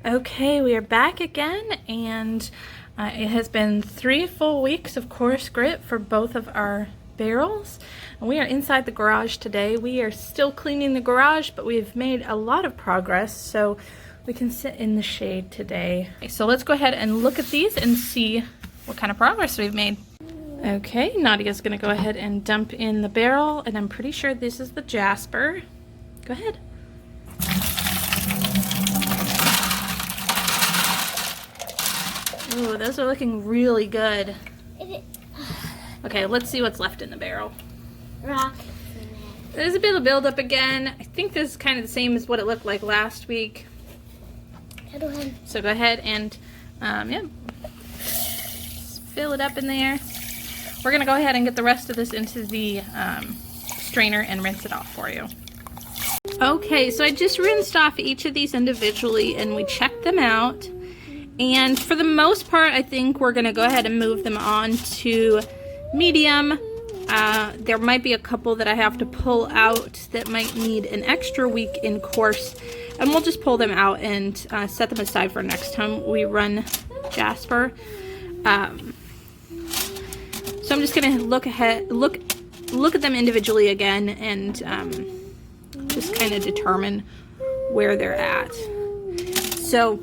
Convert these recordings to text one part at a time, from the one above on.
Okay, we are back again, and it has been 3 full weeks of coarse grit for both of our barrels. And we are inside the garage today. We are still cleaning the garage, but we've made a lot of progress, so we can sit in the shade today. So let's go ahead and look at these and see what kind of progress we've made. Okay, Nadia's gonna go ahead and dump in the barrel, and I'm pretty sure this is the Jasper. Go ahead. Ooh, those are looking really good. Okay, let's see what's left in the barrel. Rock. There's a bit of buildup again. I think this is kind of the same as what it looked like last week. So go ahead and, fill it up in there. We're gonna go ahead and get the rest of this into the strainer and rinse it off for you. Okay, so I just rinsed off each of these individually and we checked them out. And for the most part, I think we're going to go ahead and move them on to medium. There might be a couple that I have to pull out that might need an extra week in course. And we'll just pull them out and set them aside for next time we run Jasper. So I'm just going to look at them individually again and just kind of determine where they're at. So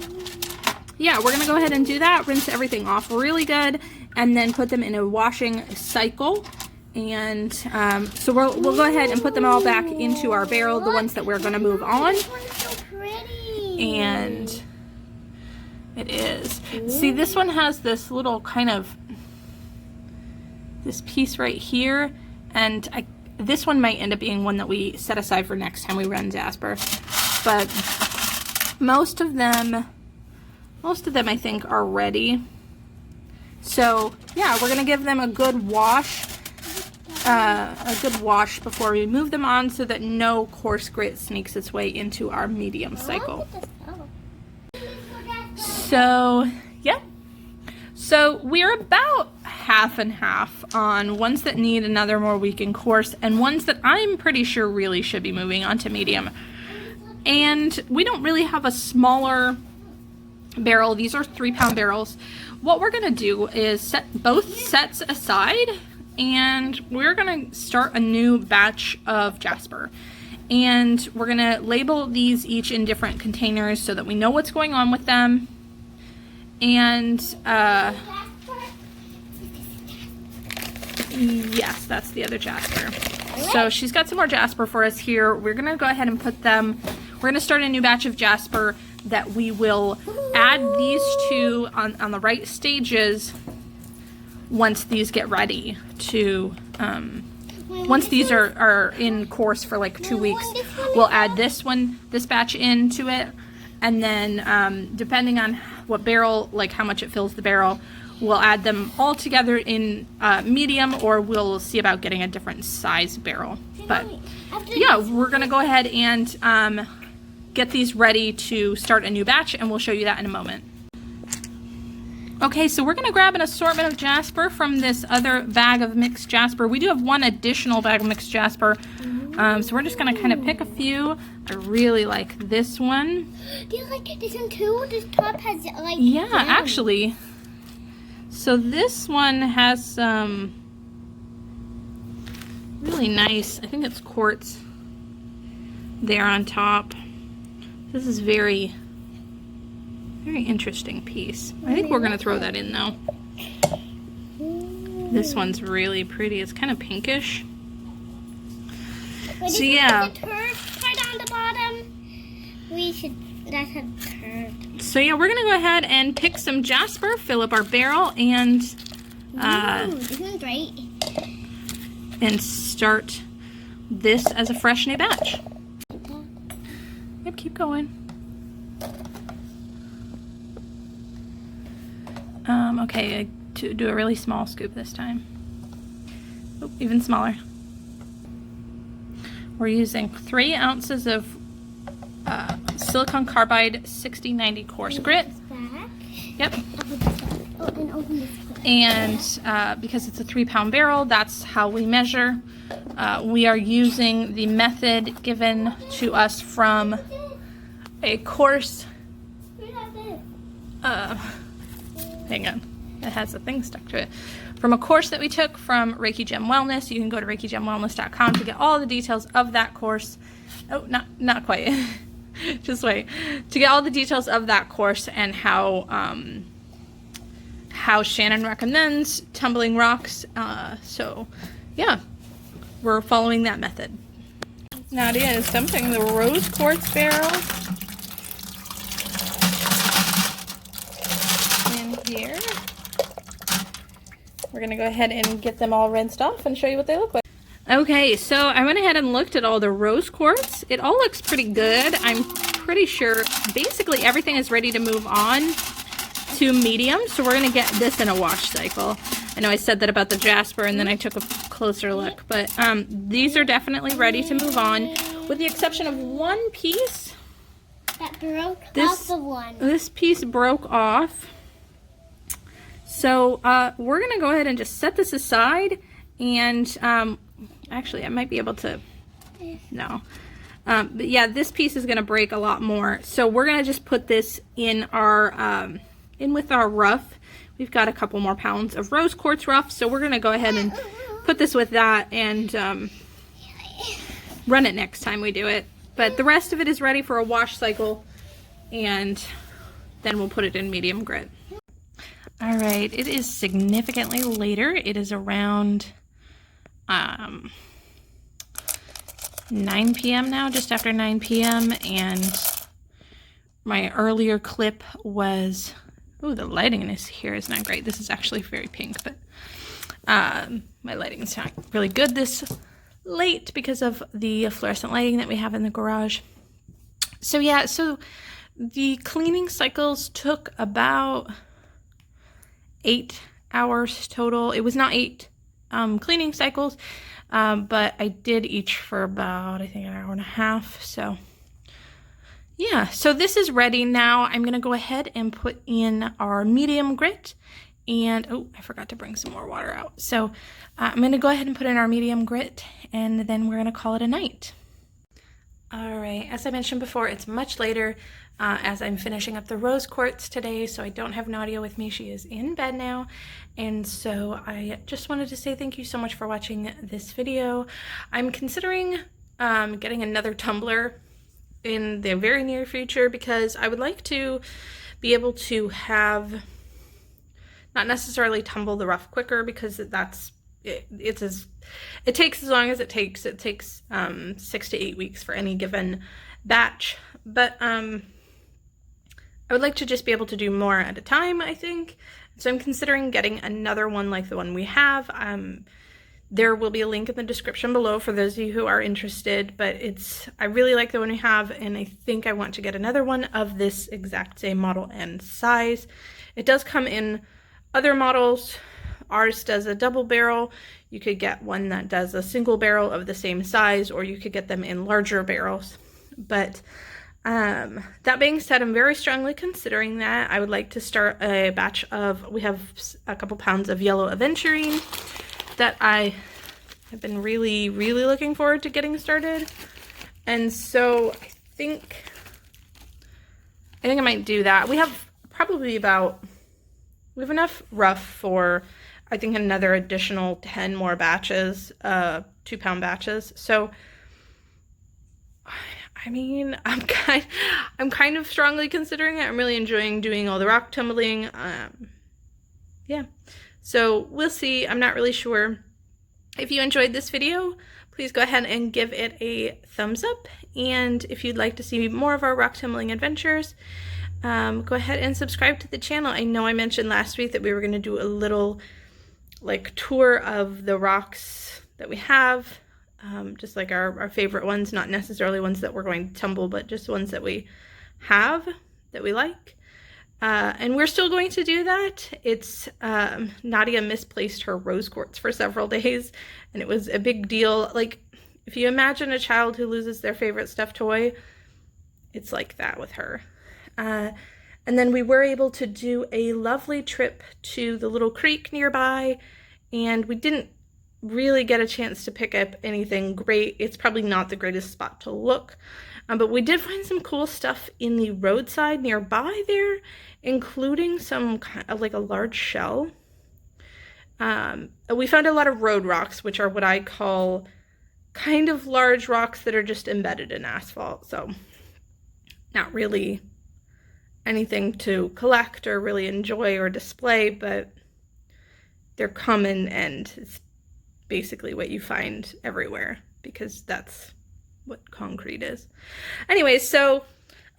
yeah, we're gonna go ahead and do that, rinse everything off really good, and then put them in a washing cycle. And so we'll go ahead and put them all back into our barrel, the ones that we're gonna move on. This one's so pretty. And it is. See, this one has this little kind of, this piece right here, and this one might end up being one that we set aside for next time we run Jasper. But most of them I think are ready. So yeah, we're gonna give them a good wash before we move them on so that no coarse grit sneaks its way into our medium cycle. So yeah, so we're about half and half on ones that need another more week in course and ones that I'm pretty sure really should be moving on to medium. And we don't really have a smaller barrel. These are 3-pound barrels. What we're gonna do is set both sets aside and we're gonna start a new batch of Jasper. And we're gonna label these each in different containers so that we know what's going on with them. And yes, that's the other Jasper. So she's got some more Jasper for us here. We're gonna go ahead and put them, we're gonna start a new batch of Jasper that we will add these two on the right stages once these get ready to, once these are in course for like 2 weeks, we'll add this batch into it. And then depending on what barrel, like how much it fills the barrel, we'll add them all together in medium, or we'll see about getting a different size barrel. But yeah, we're gonna go ahead and get these ready to start a new batch, and we'll show you that in a moment. Okay, so we're gonna grab an assortment of Jasper from this other bag of mixed Jasper. We do have one additional bag of mixed Jasper, so we're just gonna kind of pick a few. I really like this one. Do you like this one too? This top has like actually. So this one has some really nice, I think it's quartz there on top. This is very interesting piece. I think we're gonna throw that in though. This one's really pretty. It's kind of pinkish. So yeah. Right on the bottom. That had curved. So yeah, we're gonna go ahead and pick some Jasper, fill up our barrel, and this one's great. And start this as a fresh new batch. Yep, keep going. Okay, to do a really small scoop this time. Oh, even smaller. We're using 3 ounces of silicon carbide 6090 coarse grit. Yep. And because it's a 3-pound barrel, that's how we measure. We are using the method given to us from a course Hang on. It has a thing stuck to it. From a course that we took from Reiki Gem Wellness. You can go to ReikiGemWellness.com to get all the details of that course. Oh, not quite. Just wait. To get all the details of that course and how Shannon recommends tumbling rocks. So, yeah, we're following that method. Nadia is dumping the rose quartz barrels in here. We're going to go ahead and get them all rinsed off and show you what they look like. Okay, so I went ahead and looked at all the rose quartz. It all looks pretty good. I'm pretty sure basically everything is ready to move on to medium, so we're going to get this in a wash cycle. I know I said that about the jasper and then I took a closer look, but these are definitely ready to move on, with the exception of one piece. That broke off the one. This piece broke off. So we're going to go ahead and just set this aside, and actually I might be able to, no. But yeah, this piece is going to break a lot more. So we're going to just put this in our, in with our rough. We've got a couple more pounds of rose quartz rough, so we're going to go ahead and put this with that and run it next time we do it. But the rest of it is ready for a wash cycle, and then we'll put it in medium grit. All right, it is significantly later. It is around 9 p.m. now, just after 9 p.m. And my earlier clip was, oh, the lighting in this here is not great. This is actually very pink, but my lighting is not really good this late because of the fluorescent lighting that we have in the garage. So yeah, so the cleaning cycles took about 8 hours total. It was not 8 cleaning cycles, but I did each for about, I think, an hour and a half. So yeah, so this is ready now. I'm gonna go ahead and put in our medium grit, and oh, I forgot to bring some more water out. So I'm gonna go ahead and put in our medium grit, and then we're gonna call it a night. All right, as I mentioned before, it's much later as I'm finishing up the rose quartz today, so I don't have Nadia with me. She is in bed now, and so I just wanted to say thank you so much for watching this video. I'm considering getting another tumbler in the very near future, because I would like to be able to have, not necessarily tumble the rough quicker, because that's it takes as long as it takes. It takes 6 to 8 weeks for any given batch, but I would like to just be able to do more at a time, I think. So I'm considering getting another one like the one we have. There will be a link in the description below for those of you who are interested, but I really like the one we have, and I think I want to get another one of this exact same model and size. It does come in other models. Ours does a double barrel. You could get one that does a single barrel of the same size, or you could get them in larger barrels. But that being said, I'm very strongly considering that. I would like to start a batch of, we have a couple pounds of yellow aventurine that I have been really, really looking forward to getting started. And so I think I might do that. We have probably we have enough rough for, I think, another additional 10 more batches, 2-pound batches. So I mean, I'm kind of strongly considering it. I'm really enjoying doing all the rock tumbling. Yeah, so we'll see. I'm not really sure. If you enjoyed this video, please go ahead and give it a thumbs up. And if you'd like to see more of our rock tumbling adventures, go ahead and subscribe to the channel. I know I mentioned last week that we were going to do a little like tour of the rocks that we have. Just like our favorite ones, not necessarily ones that we're going to tumble, but just ones that we have, that we like. And we're still going to do that. It's, Nadia misplaced her rose quartz for several days, and it was a big deal. Like, if you imagine a child who loses their favorite stuffed toy, it's like that with her. And then we were able to do a lovely trip to the little creek nearby, and we didn't really get a chance to pick up anything great. It's probably not the greatest spot to look, But we did find some cool stuff in the roadside nearby there, including some kind of like a large shell. We found a lot of road rocks, which are what I call kind of large rocks that are just embedded in asphalt. So not really anything to collect or really enjoy or display, but they're common, and it's basically what you find everywhere because that's what concrete is. Anyways, so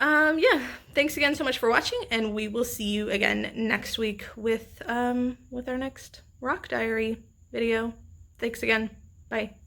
yeah, thanks again so much for watching, and we will see you again next week with our next rock diary video. Thanks again. Bye.